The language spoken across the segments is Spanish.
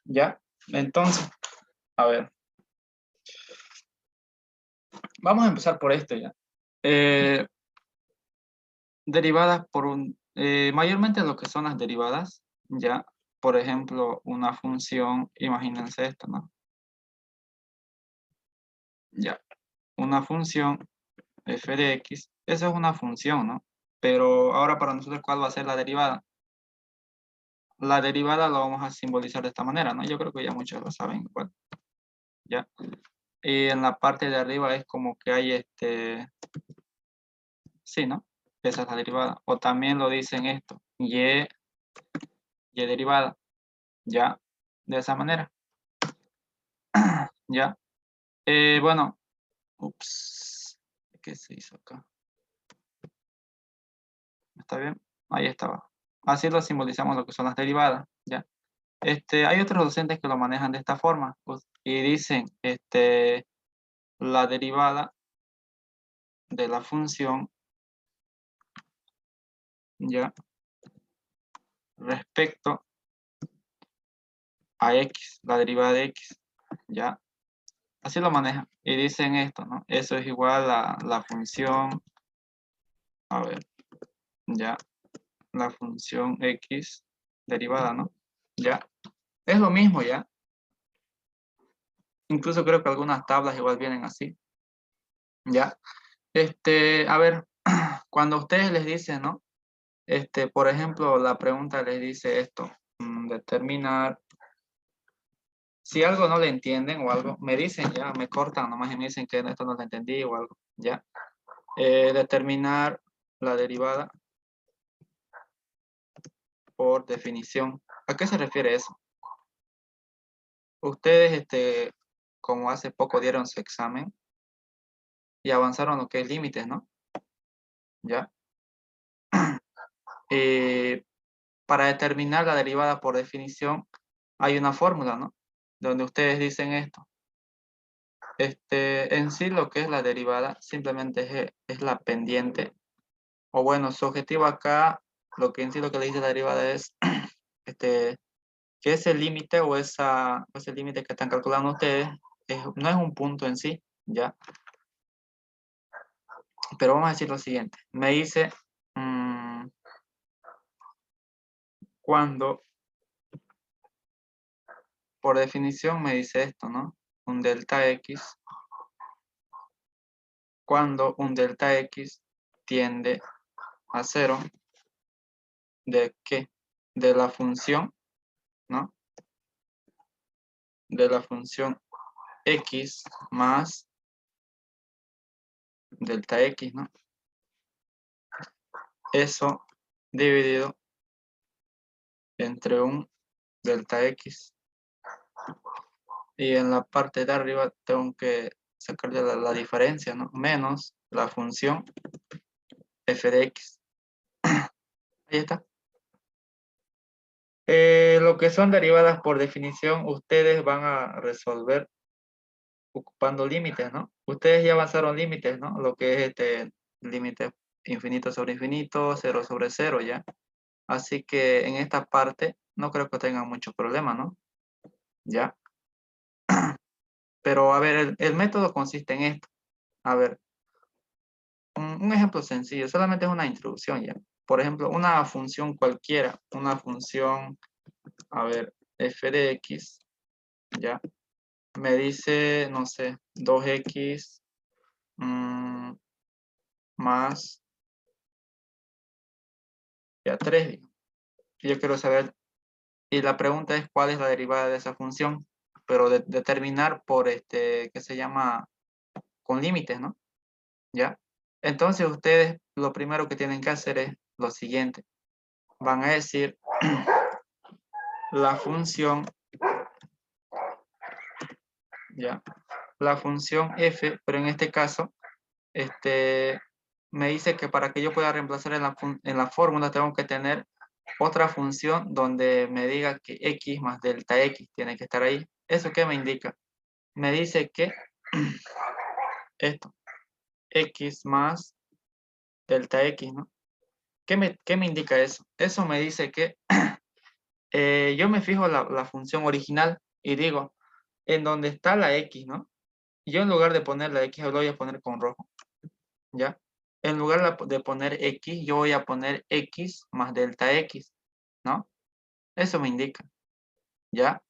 ¿Ya? Entonces, a ver, vamos a empezar por esto ya. Eh, Derivadas por mayormente lo que son las derivadas, ya, por ejemplo, una función, imagínense esto, ¿no? Ya, una función f de x, eso es una función, ¿no? Pero ahora para nosotros, ¿cuál va a ser la derivada? La derivada la vamos a simbolizar de esta manera, ¿no? Yo creo que ya muchos lo saben, igual, ¿ya? Y en la parte de arriba es como que hay sí, ¿no? Esa es la derivada. O también lo dicen esto, y derivada, ¿ya? De esa manera, ¿ya? Bueno, ups, ¿qué se hizo acá? ¿Está bien? Ahí estaba. Así lo simbolizamos lo que son las derivadas, ¿ya? Hay otros docentes que lo manejan de esta forma, pues, y dicen, la derivada de la función, ¿ya? Respecto a x, la derivada de x, ¿ya? Así lo manejan. Y dicen esto, ¿no? Eso es igual a la función, a ver, ¿ya? La función x derivada, ¿no? ¿Ya? Es lo mismo, ¿ya? Incluso creo que algunas tablas igual vienen así, ¿ya? A ver, cuando ustedes les dicen, ¿no? Por ejemplo, la pregunta les dice esto, determinar, si algo no le entienden o algo, me dicen ya, me cortan nomás y me dicen que esto no lo entendí o algo, ¿ya? Determinar la derivada por definición. ¿A qué se refiere eso? Ustedes, como hace poco dieron su examen y avanzaron lo que es límites, ¿no? ¿Ya? Para determinar la derivada por definición, hay una fórmula, ¿no? Donde ustedes dicen esto. En sí, lo que es la derivada simplemente es la pendiente. O bueno, su objetivo acá, lo que en sí lo que le dice la derivada es que ese límite o ese límite que están calculando ustedes no es un punto en sí, ¿ya? Pero vamos a decir lo siguiente. Me dice cuando, por definición, me dice esto, ¿no? Un delta x, cuando un delta x tiende a cero, ¿de qué? De la función, ¿no? De la función x más delta x, ¿no? Eso dividido entre un delta x. Y en la parte de arriba tengo que sacarle la diferencia, ¿no? Menos la función f de x. Ahí está. Lo que son derivadas por definición, ustedes van a resolver ocupando límites, ¿no? Ustedes ya avanzaron límites, ¿no? Lo que es límite infinito sobre infinito, cero sobre cero, ¿ya? Así que en esta parte no creo que tengan mucho problema, ¿no? ¿Ya? Pero a ver, el método consiste en esto. A ver, un ejemplo sencillo, solamente es una introducción, ¿ya? Por ejemplo, una función cualquiera, una función, a ver, f de x, ¿ya? Me dice, no sé, 2x más ya 3, digo. Y yo quiero saber, y la pregunta es cuál es la derivada de esa función, pero determinar por que se llama con límites, ¿no? ¿Ya? Entonces ustedes lo primero que tienen que hacer es lo siguiente. Van a decir la función, ¿ya? La función f, pero en este caso, me dice que para que yo pueda reemplazar en la fórmula tengo que tener otra función donde me diga que x más delta x tiene que estar ahí. ¿Eso qué me indica? Me dice que esto, x más delta x, ¿no? ¿Qué me indica eso? Eso me dice que yo me fijo la función original y digo, en donde está la X, ¿no? Yo en lugar de poner la X, lo voy a poner con rojo, ¿ya? En lugar de poner X, yo voy a poner X más delta X, ¿no? Eso me indica, ¿ya?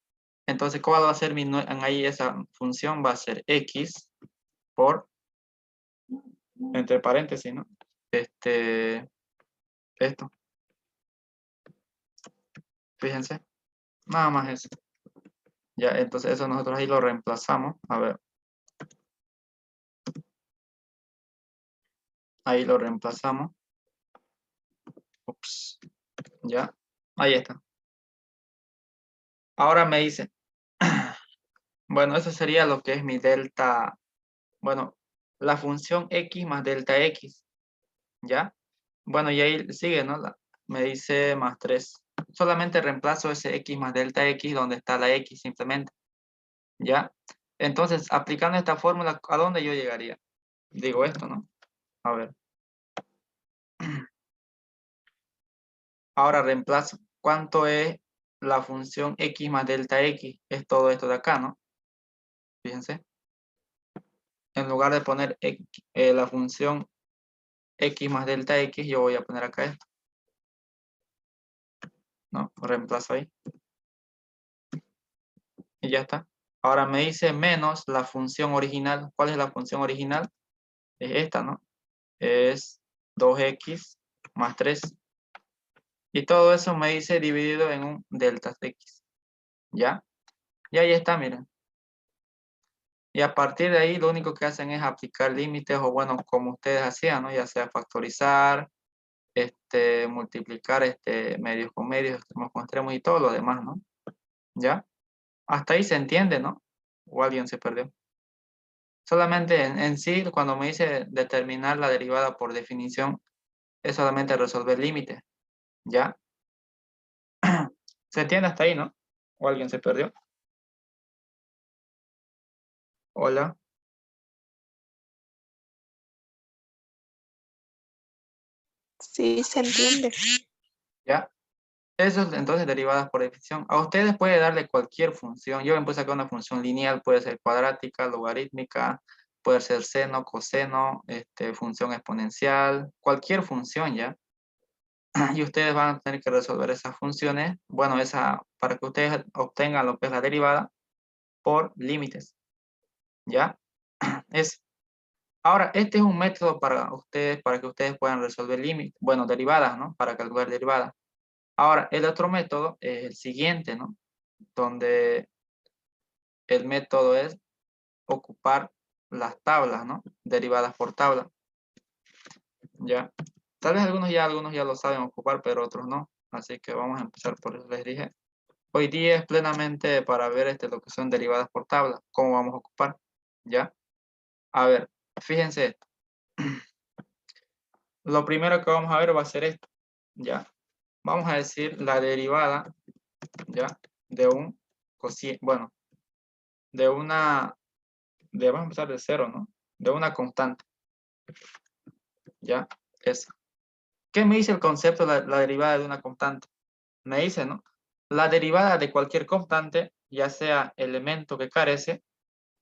Entonces, ¿cuál va a ser ahí esa función? Va a ser X por, entre paréntesis, ¿no? Esto, fíjense, nada más eso. Ya, entonces eso nosotros ahí lo reemplazamos. A ver, ahí lo reemplazamos. Ups, ya, ahí está. Ahora me dice, bueno, eso sería lo que es mi delta, bueno, la función X más delta X, ¿ya? Bueno, y ahí sigue, ¿no? Me dice más 3. Solamente reemplazo ese X más delta X donde está la X simplemente, ¿ya? Entonces, aplicando esta fórmula, ¿a dónde yo llegaría? Digo esto, ¿no? A ver. Ahora reemplazo. ¿Cuánto es la función X más delta X? Es todo esto de acá, ¿no? Fíjense. En lugar de poner la función X más delta X, yo voy a poner acá esto, ¿no? Reemplazo ahí. Y ya está. Ahora me dice menos la función original. ¿Cuál es la función original? Es esta, ¿no? Es 2x más 3. Y todo eso me dice dividido en un delta x. ¿Ya? Y ahí está, miren. Y a partir de ahí lo único que hacen es aplicar límites o bueno, como ustedes hacían, ¿no? Ya sea factorizar, multiplicar medios con medios, extremos con extremos y todo lo demás, ¿no? ¿Ya? Hasta ahí se entiende, ¿no? O alguien se perdió. Solamente en sí, cuando me dice determinar la derivada por definición, es solamente resolver límites, ¿ya? ¿Se entiende hasta ahí, no? ¿O alguien se perdió? Hola, Sí, se entiende. ¿ya? Eso es entonces derivadas por definición. A ustedes puede darle cualquier función. Yo me puse acá una función lineal, puede ser cuadrática, logarítmica, puede ser seno, coseno, función exponencial, cualquier función, ¿ya? Y ustedes van a tener que resolver esas funciones, bueno, para que ustedes obtengan lo que es la derivada por límites, ¿ya? Es, ahora, este es un método para ustedes, para que ustedes puedan resolver límites, bueno, derivadas, ¿no? Para calcular derivadas. Ahora, el otro método es el siguiente, ¿no? Donde el método es ocupar las tablas, ¿no? Derivadas por tabla, ¿ya? Tal vez algunos ya lo saben ocupar, pero otros no. Así que vamos a empezar por eso les dije. Hoy día es plenamente para ver lo que son derivadas por tabla, cómo vamos a ocupar, ¿ya? A ver, fíjense esto. Lo primero que vamos a ver va a ser esto, ¿ya? Vamos a decir la derivada, ¿ya? De un cociente, bueno, de una, vamos a empezar de cero, ¿no? De una constante, ¿ya? Esa. ¿Qué me dice el concepto de la derivada de una constante? Me dice, ¿no? La derivada de cualquier constante, ya sea elemento que carece,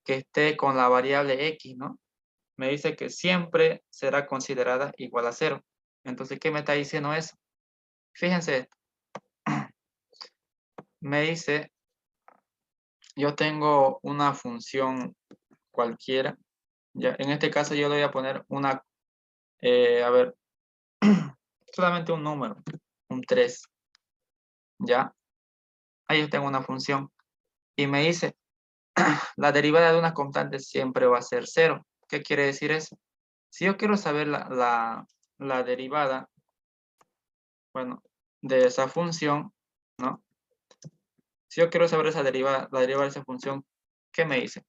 que esté con la variable x, ¿no? Me dice que siempre será considerada igual a cero. Entonces, ¿qué me está diciendo eso? Fíjense esto. Me dice, yo tengo una función cualquiera, ya, en este caso yo le voy a poner una, a ver, solamente un número, un 3, ¿ya? Ahí yo tengo una función y me dice, la derivada de una constante siempre va a ser cero. ¿Qué quiere decir eso? Si yo quiero saber la derivada, bueno, de esa función, ¿no? Si yo quiero saber la derivada de esa función, ¿qué me dice?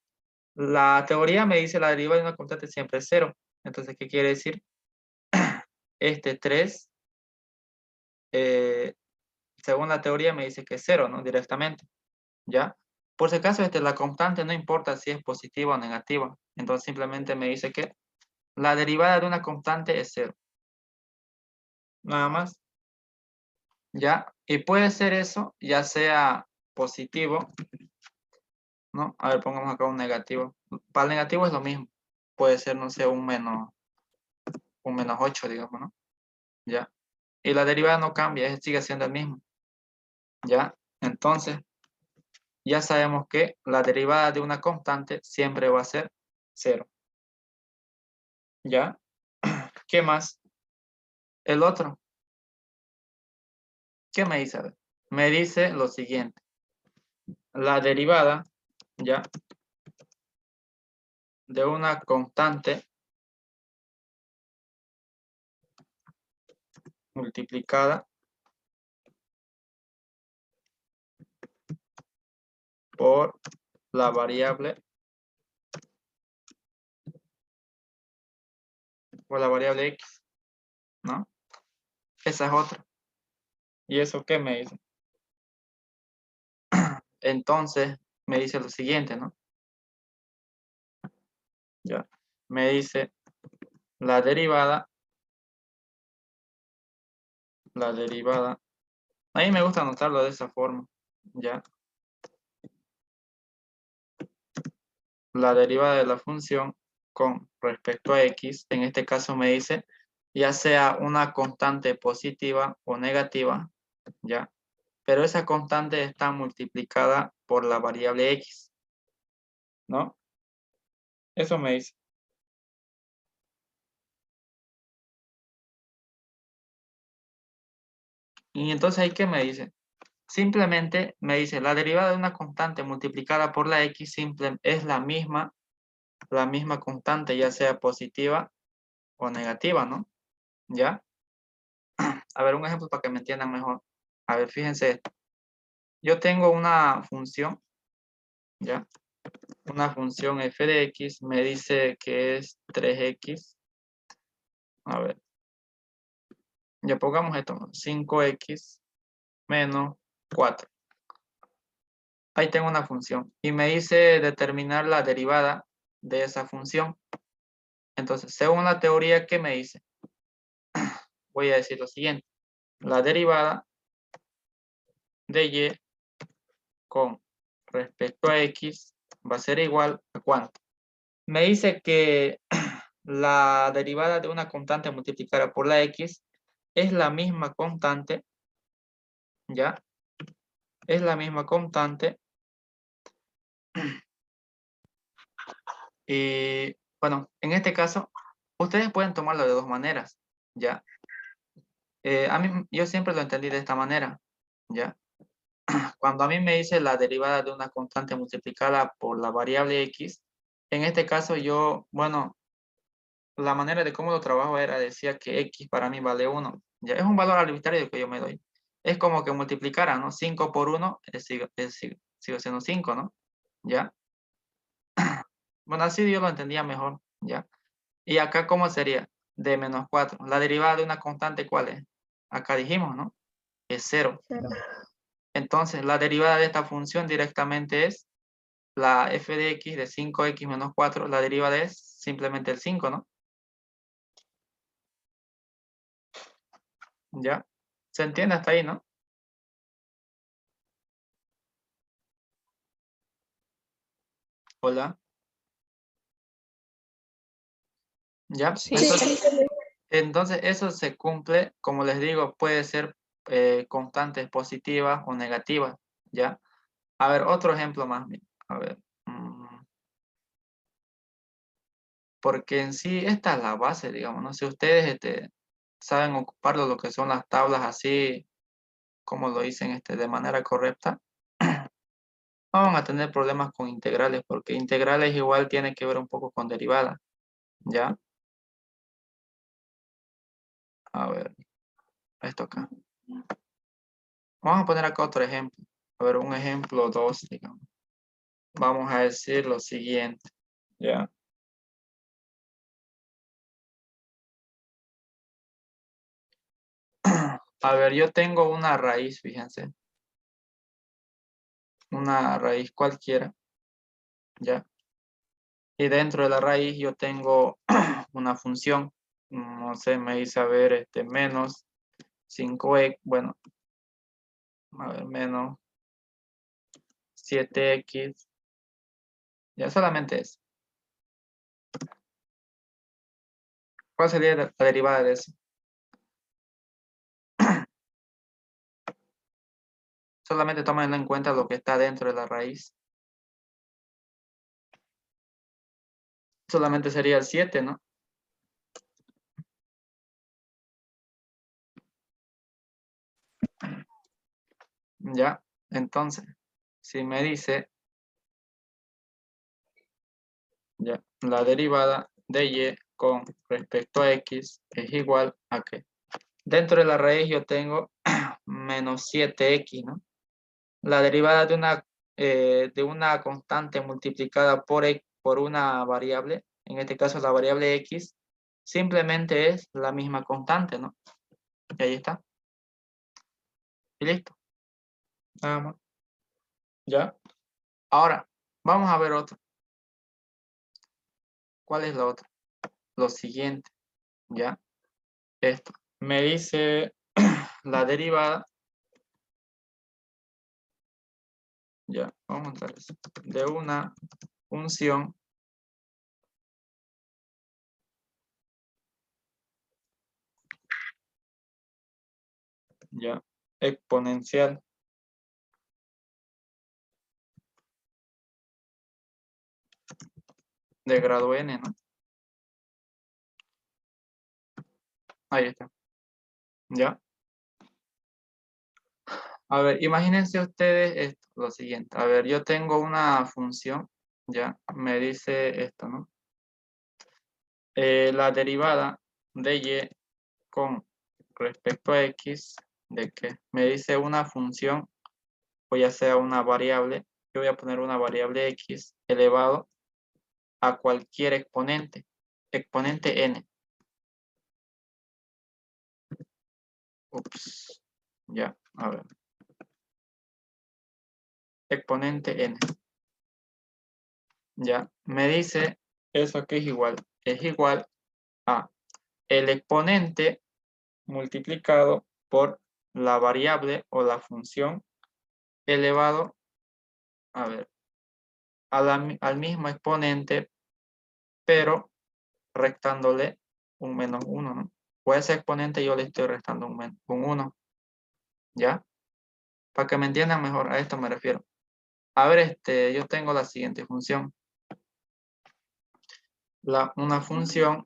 La teoría me dice la derivada de una constante siempre es cero. Entonces, ¿qué quiere decir? Este 3, según la teoría, me dice que es cero, ¿no? Directamente, ¿ya? Por si acaso, la constante no importa si es positiva o negativa. Entonces, simplemente me dice que la derivada de una constante es cero. Nada más. ¿Ya? Y puede ser eso, ya sea positivo, ¿no? A ver, pongamos acá un negativo. Para el negativo es lo mismo. Puede ser, no sé, un menos 8, digamos, ¿no? ¿Ya? Y la derivada no cambia, sigue siendo el mismo. ¿Ya? Entonces, ya sabemos que la derivada de una constante siempre va a ser 0. ¿Ya? ¿Qué más? El otro. ¿Qué me dice? A ver, me dice lo siguiente. La derivada, ¿ya? De una constante multiplicada por la variable x, ¿no? Esa es otra. ¿Y eso qué me dice? Entonces, me dice lo siguiente, ¿no? Ya. Me dice la derivada. A mí me gusta anotarlo de esa forma, ¿ya? La derivada de la función con respecto a x, en este caso me dice, ya sea una constante positiva o negativa, ¿ya? Pero esa constante está multiplicada por la variable x, ¿no? Eso me dice. Y entonces ahí, ¿qué me dice? Simplemente me dice, la derivada de una constante multiplicada por la x simple es la misma constante, ya sea positiva o negativa, ¿no? ¿Ya? A ver, un ejemplo para que me entiendan mejor. A ver, fíjense esto. Yo tengo una función, ¿ya? Una función f de x, me dice que es 3x. A ver, ya pongamos esto, 5x menos 4. Ahí tengo una función. Y me dice determinar la derivada de esa función. Entonces, según la teoría, ¿qué me dice? Voy a decir lo siguiente. La derivada de y con respecto a x va a ser igual a ¿cuánto? Me dice que la derivada de una constante multiplicada por la x es la misma constante, ¿ya? Es la misma constante. Y bueno, en este caso, ustedes pueden tomarlo de dos maneras, ¿ya? Yo siempre lo entendí de esta manera, ¿ya? Cuando a mí me dice la derivada de una constante multiplicada por la variable x, en este caso yo, bueno, la manera de cómo lo trabajo decía que x para mí vale 1. Ya es un valor arbitrario que yo me doy. Es como que multiplicara, ¿no? 5 por 1 sigue siendo 5, ¿no? ¿Ya? Bueno, así yo lo entendía mejor, ¿ya? Y acá, ¿cómo sería? De menos 4. La derivada de una constante, ¿cuál es? Acá dijimos, ¿no? Es 0. 0. Entonces, la derivada de esta función directamente es la f de x de 5x menos 4. La derivada es simplemente el 5, ¿no? ¿Ya? ¿Se entiende hasta ahí, no? Hola. ¿Ya? Sí, Sí, Entonces eso se cumple, como les digo, puede ser constantes positivas o negativas, ¿ya? A ver, otro ejemplo más. A ver. Porque en sí esta es la base, digamos, no sé, ustedes saben ocupar lo que son las tablas así, como lo dicen de manera correcta. No van a tener problemas con integrales, porque integrales igual tiene que ver un poco con derivadas, ¿ya? A ver, esto acá. Vamos a poner acá otro ejemplo. A ver, un ejemplo 2, digamos. Vamos a decir lo siguiente, ¿ya? A ver, yo tengo una raíz, fíjense. Una raíz cualquiera, ¿ya? Y dentro de la raíz yo tengo una función. No sé, me dice, a ver, menos 5x. Bueno, A ver, menos 7x. Ya solamente eso. ¿Cuál sería la derivada de eso? Solamente tomen en cuenta lo que está dentro de la raíz. Solamente sería el 7, ¿no? Ya, entonces, si me dice, ya, la derivada de y con respecto a x es igual a que dentro de la raíz yo tengo menos 7x, ¿no? La derivada de una constante multiplicada por una variable, en este caso la variable x, simplemente es la misma constante, ¿no? Y ahí está. Y listo. Nada más. ¿Ya? Ahora, vamos a ver otro. ¿Cuál es la otra? Lo siguiente, ¿ya? Esto. Me dice la derivada, ya, vamos a montar eso, de una función ya exponencial de grado n, ¿no? Ahí está. ¿Ya? A ver, imagínense ustedes esto, lo siguiente. A ver, yo tengo una función, ya, me dice esto, ¿no? La derivada de y con respecto a x, ¿de qué? Me dice una función, o ya sea una variable, yo voy a poner una variable x elevado a cualquier exponente n. Ups, ya, a ver. Exponente n. Ya, me dice eso que es igual a el exponente multiplicado por la variable o la función elevado, a ver, al mismo exponente, pero restándole un menos 1, ¿no? O a ese exponente yo le estoy restando un 1, ¿ya? Para que me entiendan mejor, a esto me refiero. A ver, yo tengo la siguiente función. Una función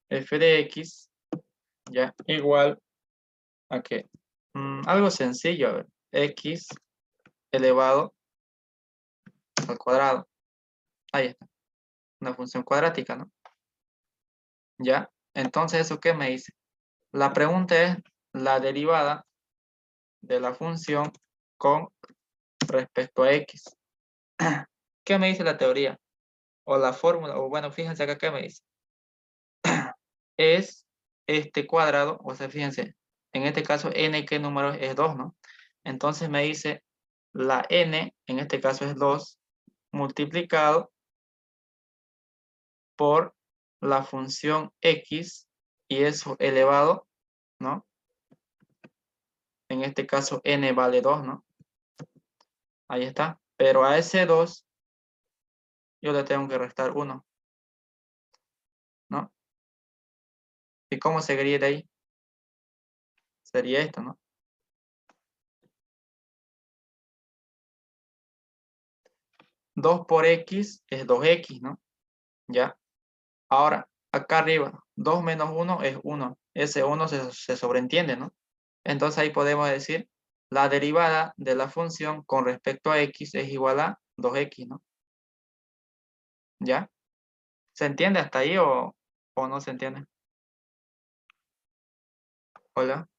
f de x, ya, igual a que algo sencillo, a ver, x elevado al cuadrado. Ahí está, una función cuadrática, ¿no? Ya, entonces, ¿eso qué me dice? La pregunta es la derivada de la función con respecto a x. ¿Qué me dice la teoría? O la fórmula, o bueno, fíjense acá qué me dice. Es este cuadrado, o sea, fíjense, en este caso n, ¿qué número es 2, ¿no? Entonces me dice la n, en este caso es 2, multiplicado por la función x, y eso elevado, ¿no? En este caso n vale 2, ¿no? Ahí está. Pero a ese 2 yo le tengo que restar 1, ¿no? ¿Y cómo seguiría de ahí? Sería esto, ¿no? 2 por x es 2x, ¿no? Ya. Ahora, acá arriba, 2 menos 1 es 1. Ese 1 se sobreentiende, ¿no? Entonces ahí podemos decir la derivada de la función con respecto a x es igual a 2x, ¿no? ¿Ya? ¿Se entiende hasta ahí o no se entiende? Hola,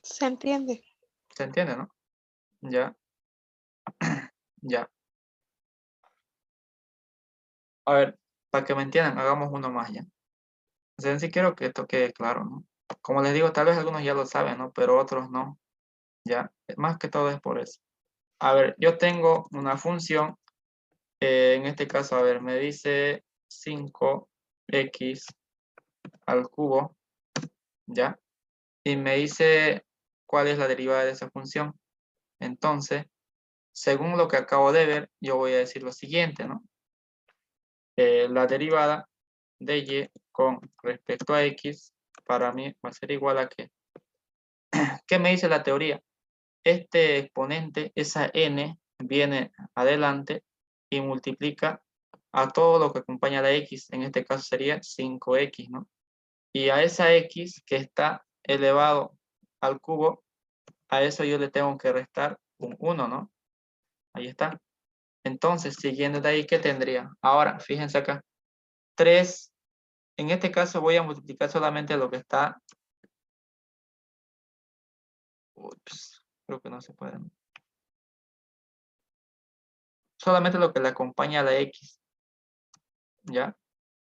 ¿Se entiende? ¿se entiende, no? Ya, ya. A ver, para que me entiendan, hagamos uno más ya. O sea, en sí quiero que esto quede claro, ¿no? Como les digo, tal vez algunos ya lo saben, ¿no? Pero otros no. Ya, más que todo es por eso. A ver, yo tengo una función, en este caso, a ver, me dice 5x al cubo, ¿ya? Y me dice cuál es la derivada de esa función. Entonces, según lo que acabo de ver, yo voy a decir lo siguiente, ¿no? La derivada de y con respecto a x, para mí va a ser igual a que, ¿qué me dice la teoría? Este exponente, esa n, viene adelante y multiplica a todo lo que acompaña a la x. En este caso sería 5x, ¿no? Y a esa x que está elevado al cubo, a eso yo le tengo que restar un 1, ¿no? Ahí está. Entonces, siguiendo de ahí, ¿qué tendría? Ahora, fíjense acá. 3, en este caso voy a multiplicar solamente lo que está. Ups, creo que no se puede. Solamente lo que le acompaña a la x, ¿ya?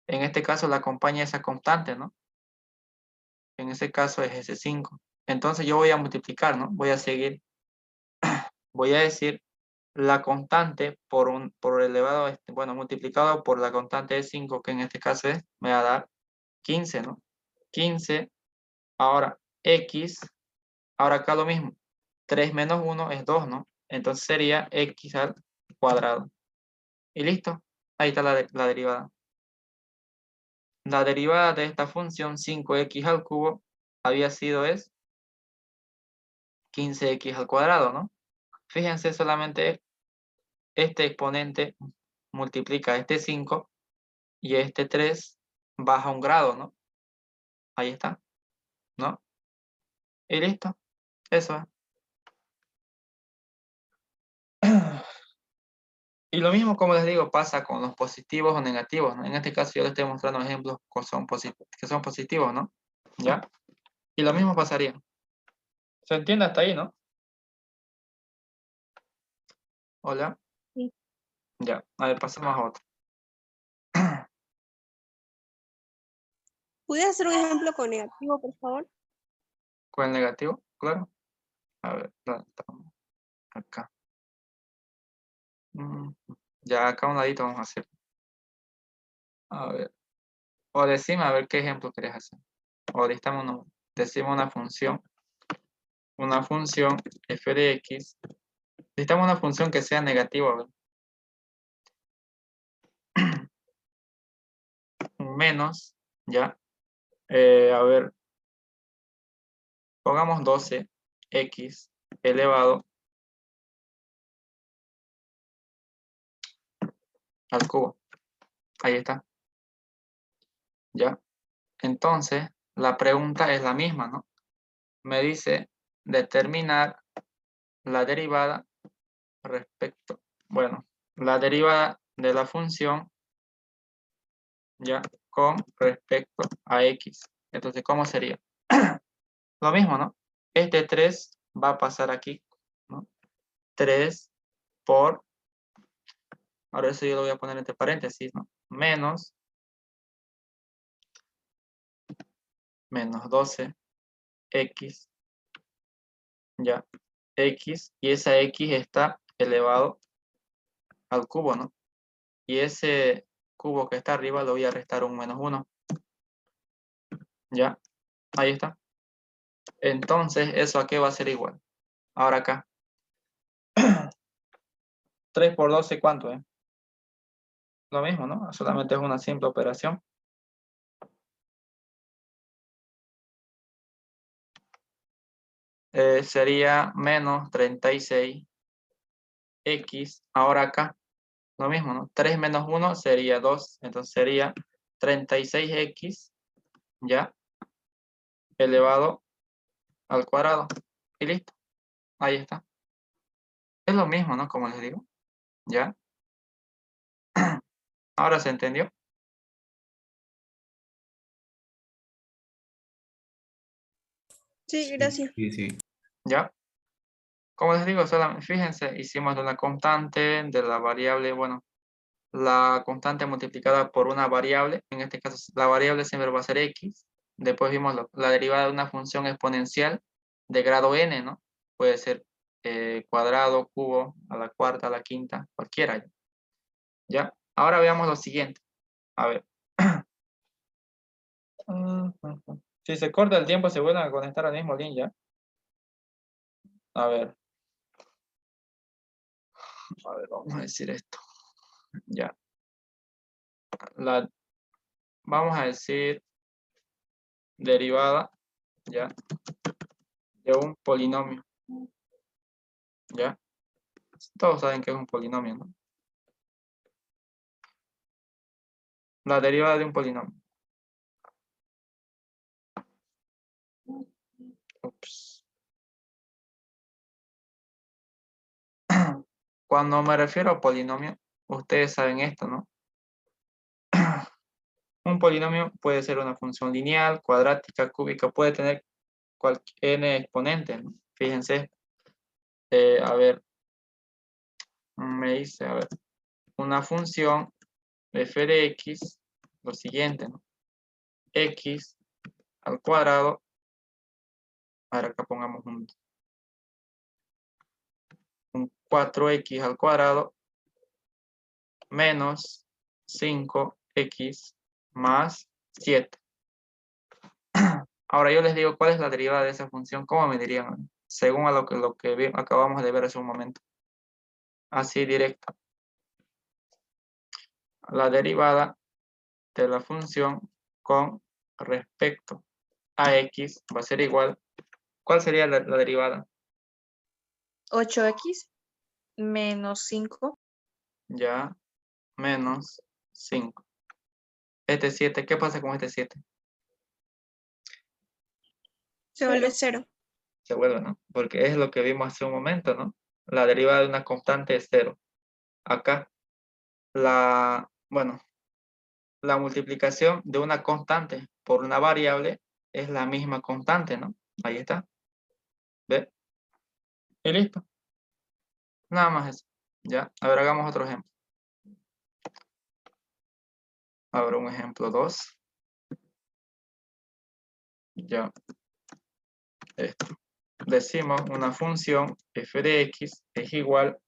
En este caso la acompaña esa constante, ¿no? En ese caso es ese 5. Entonces yo voy a multiplicar, ¿no? Voy a seguir, voy a decir la constante por elevado, bueno, multiplicado por la constante de 5, que en este caso me va a dar 15, ¿no? 15, ahora x, ahora acá lo mismo, 3 menos 1 es 2, ¿no? Entonces sería x al cuadrado. Y listo, ahí está la derivada. La derivada de esta función 5x al cubo había sido 15x al cuadrado, ¿no? Fíjense, solamente este exponente multiplica este 5 y este 3 baja un grado, ¿no? Ahí está, ¿no? Y listo, eso es. Y lo mismo, como les digo, pasa con los positivos o negativos, ¿no? En este caso yo les estoy mostrando ejemplos que son positivos, ¿no? ¿Ya? Y lo mismo pasaría. ¿Se entiende hasta ahí, no? Hola. Sí. Ya, a ver, pasemos a otro. ¿Puedes hacer un ejemplo con negativo, por favor? ¿Con el negativo? Claro. A ver, ¿dónde estamos? Acá. Ya acá a un ladito vamos a hacer. A ver. O decime a ver qué ejemplo querés hacer. O decimos una función f de x. Necesitamos una función que sea negativa, a ver. Un menos, ya. A ver, pongamos 12x elevado al cubo. Ahí está, ya. Entonces, la pregunta es la misma, ¿no? Me dice determinar la derivada respecto, bueno, la derivada de la función, ya, con respecto a x. Entonces, ¿cómo sería? Lo mismo, ¿no? Este 3 va a pasar aquí, ¿no? 3 por, ahora eso yo lo voy a poner entre paréntesis, ¿no? Menos 12x, ya, x, y esa x está elevado al cubo, ¿no? Y ese cubo que está arriba lo voy a restar un -1, ya, ahí está. Entonces, ¿eso a qué va a ser igual? Ahora acá. 3 por 12, ¿cuánto es? Lo mismo, ¿no? Solamente es una simple operación. Sería menos 36x. Ahora acá, lo mismo, ¿no? 3 menos 1 sería 2. Entonces sería 36x, ya, elevado al cuadrado. Y listo. Ahí está. Es lo mismo, ¿no? Como les digo. ¿Ya? Ahora se entendió. Sí, gracias. Sí, sí. ¿Ya? Como les digo, solamente, fíjense, hicimos de una constante, de la variable, bueno, la constante multiplicada por una variable. En este caso, la variable siempre va a ser x. Después vimos la derivada de una función exponencial de grado n, ¿no? Puede ser cuadrado, cubo, a la cuarta, a la quinta, cualquiera. ¿Ya? Ahora veamos lo siguiente. A ver. Si se corta el tiempo, se vuelven a conectar al mismo link, ¿ya? A ver, vamos a decir esto. Ya. Vamos a decir derivada, ya, de un polinomio. Ya. Todos saben que es un polinomio, ¿no? La derivada de un polinomio. Ups. Cuando me refiero a polinomio, ustedes saben esto, ¿no? Un polinomio puede ser una función lineal, cuadrática, cúbica, puede tener n exponentes, ¿no? Fíjense, a ver, me dice, a ver, una función f de x, lo siguiente, ¿no? X al cuadrado, ahora acá pongamos un 4x al cuadrado menos 5x más 7. Ahora yo les digo cuál es la derivada de esa función, ¿cómo me dirían? Según a lo que acabamos de ver hace un momento. Así directo. La derivada de la función con respecto a x va a ser igual. ¿Cuál sería la derivada? 8x menos 5. Ya, menos 5. Este 7, ¿qué pasa con este 7? Se vuelve 0. Se vuelve, ¿no? Porque es lo que vimos hace un momento, ¿no? La derivada de una constante es 0. Acá, bueno, la multiplicación de una constante por una variable es la misma constante, ¿no? Ahí está. ¿Ve? Y listo. Nada más eso. Ya. A ver, hagamos otro ejemplo. Ahora un ejemplo 2. Ya. Esto. Decimos una función f de x es igual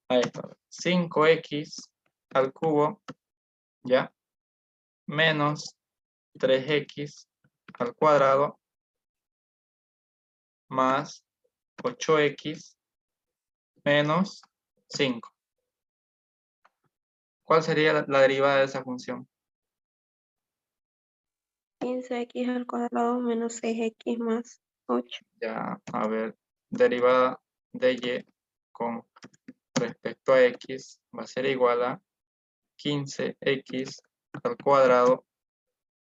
a esto. 5x al cubo, ya, menos 3x al cuadrado más 8x menos 5. ¿Cuál sería la derivada de esa función? 15x al cuadrado menos 6x más 8. Ya, a ver, derivada de y con respecto a x va a ser igual a 15x al cuadrado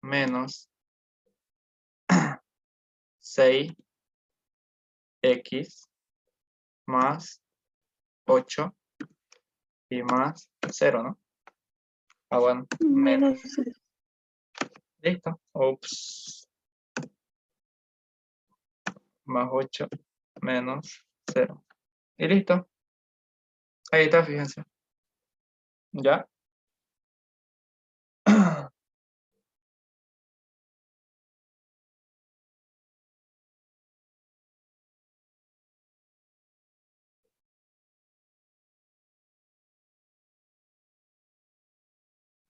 menos 6x más 8 y más 0, ¿no? Ah, bueno, menos. Listo. Ups. Más 8 menos 0. Y listo. Ahí está, fíjense. ¿Ya?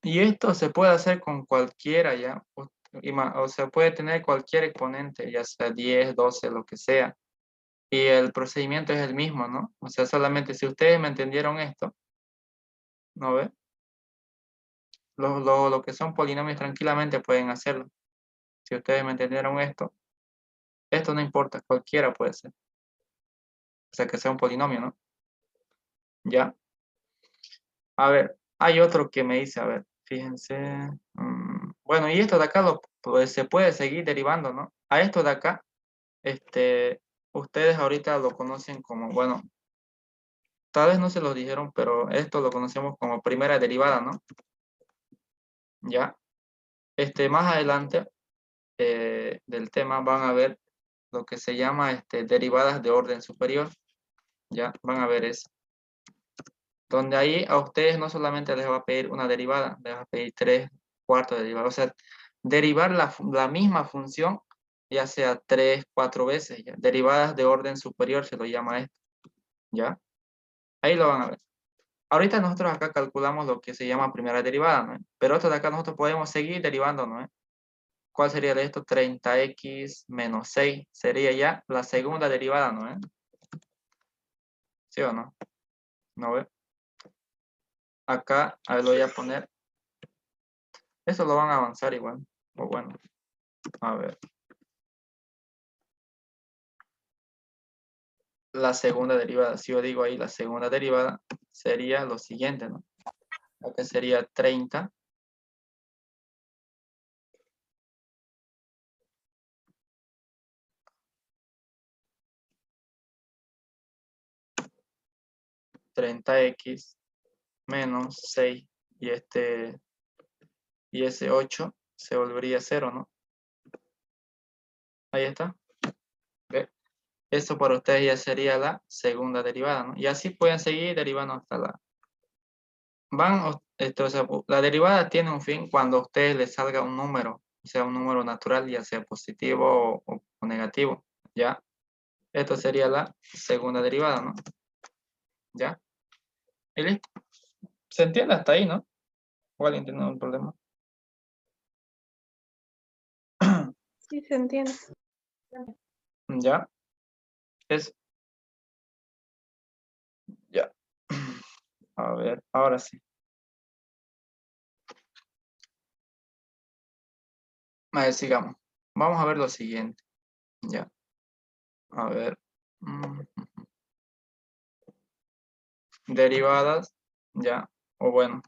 Y esto se puede hacer con cualquiera, ¿ya? O se puede tener cualquier exponente, ya sea 10, 12, lo que sea. Y el procedimiento es el mismo, ¿no? O sea, solamente si ustedes me entendieron esto, ¿no ve? Lo que son polinomios tranquilamente pueden hacerlo. Si ustedes me entendieron esto no importa, cualquiera puede ser. O sea, que sea un polinomio, ¿no? ¿Ya? A ver, hay otro que me dice, a ver, fíjense. Bueno, y esto de acá pues, se puede seguir derivando, ¿no? A esto de acá, ustedes ahorita lo conocen como, bueno, tal vez no se lo dijeron, pero esto lo conocemos como primera derivada, ¿no? ¿Ya? Más adelante del tema van a ver lo que se llama derivadas de orden superior. ¿Ya? Van a ver eso. Donde ahí a ustedes no solamente les va a pedir una derivada, les va a pedir 3/4 derivadas. O sea, derivar la misma función, ya sea 3, 4 veces. ¿Ya? Derivadas de orden superior se lo llama esto. ¿Ya? Ahí lo van a ver. Ahorita nosotros acá calculamos lo que se llama primera derivada, ¿no? Pero esto de acá nosotros podemos seguir derivando, ¿no? ¿Cuál sería de esto? 30x menos 6 sería ya la segunda derivada, ¿no? ¿Sí o no? ¿No ve? Acá, a ver, lo voy a poner. Eso lo van a avanzar igual. O bueno, a ver. La segunda derivada, si yo digo ahí la segunda derivada, sería lo siguiente, ¿no? Acá sería 30. x menos 6 y ese 8 se volvería 0, ¿no? Ahí está. ¿Ve? Eso para ustedes ya sería la segunda derivada, ¿no? Y así pueden seguir derivando hasta la... o sea, la derivada tiene un fin cuando a ustedes les salga un número, o sea, un número natural, ya sea positivo o negativo, ¿ya? Esto sería la segunda derivada, ¿no? ¿Ya? Y listo. ¿Se entiende hasta ahí, no? ¿Cuál entiende un problema? Sí, se entiende. ¿Ya? Es... Ya. A ver, ahora sí. A ver, sigamos. Vamos a ver lo siguiente. Ya. A ver. Derivadas, ya. O bueno,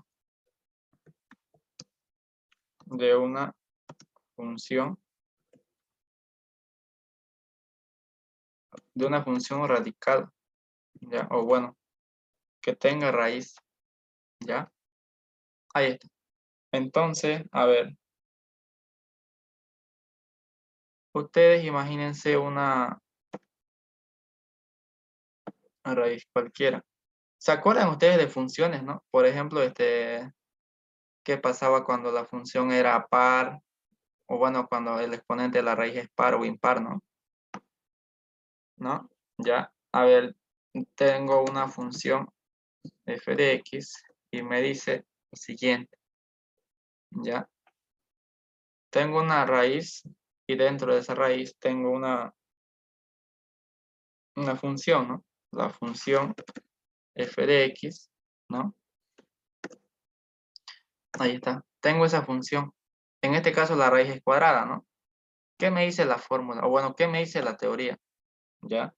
de una función. De una función radical. Ya. O bueno, que tenga raíz. Ya. Ahí está. Entonces, a ver. Ustedes imagínense una raíz cualquiera. ¿Se acuerdan ustedes de funciones, no? Por ejemplo, ¿qué pasaba cuando la función era par? O bueno, cuando el exponente de la raíz es par o impar, ¿no? ¿No? Ya. A ver, tengo una función f de x y me dice lo siguiente. Ya. Tengo una raíz y dentro de esa raíz tengo una función, ¿no? La función f de x, ¿no? Ahí está. Tengo esa función. En este caso la raíz es cuadrada, ¿no? ¿Qué me dice la fórmula? O bueno, ¿qué me dice la teoría? ¿Ya?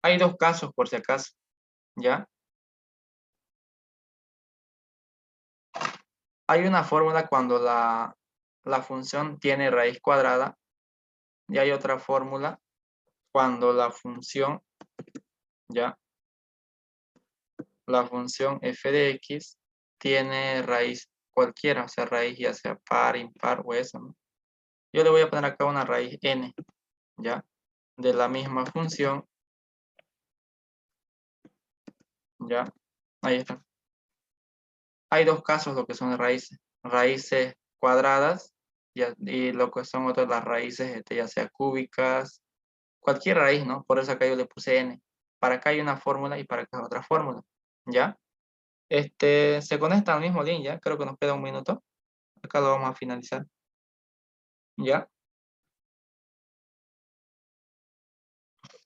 Hay dos casos por si acaso. ¿Ya? Hay una fórmula cuando la función tiene raíz cuadrada y hay otra fórmula cuando la función, ¿ya? La función f de x tiene raíz cualquiera, o sea, raíz ya sea par, impar o eso, ¿no? Yo le voy a poner acá una raíz n, ¿ya? De la misma función, ¿ya? Ahí está. Hay dos casos lo que son raíces. Raíces cuadradas y lo que son otras las raíces, ya sea cúbicas, cualquier raíz, ¿no? Por eso acá yo le puse n. Para acá hay una fórmula y para acá otra fórmula, ¿ya? Se conecta al mismo link, ¿ya? Creo que nos queda un minuto. Acá lo vamos a finalizar. ¿Ya?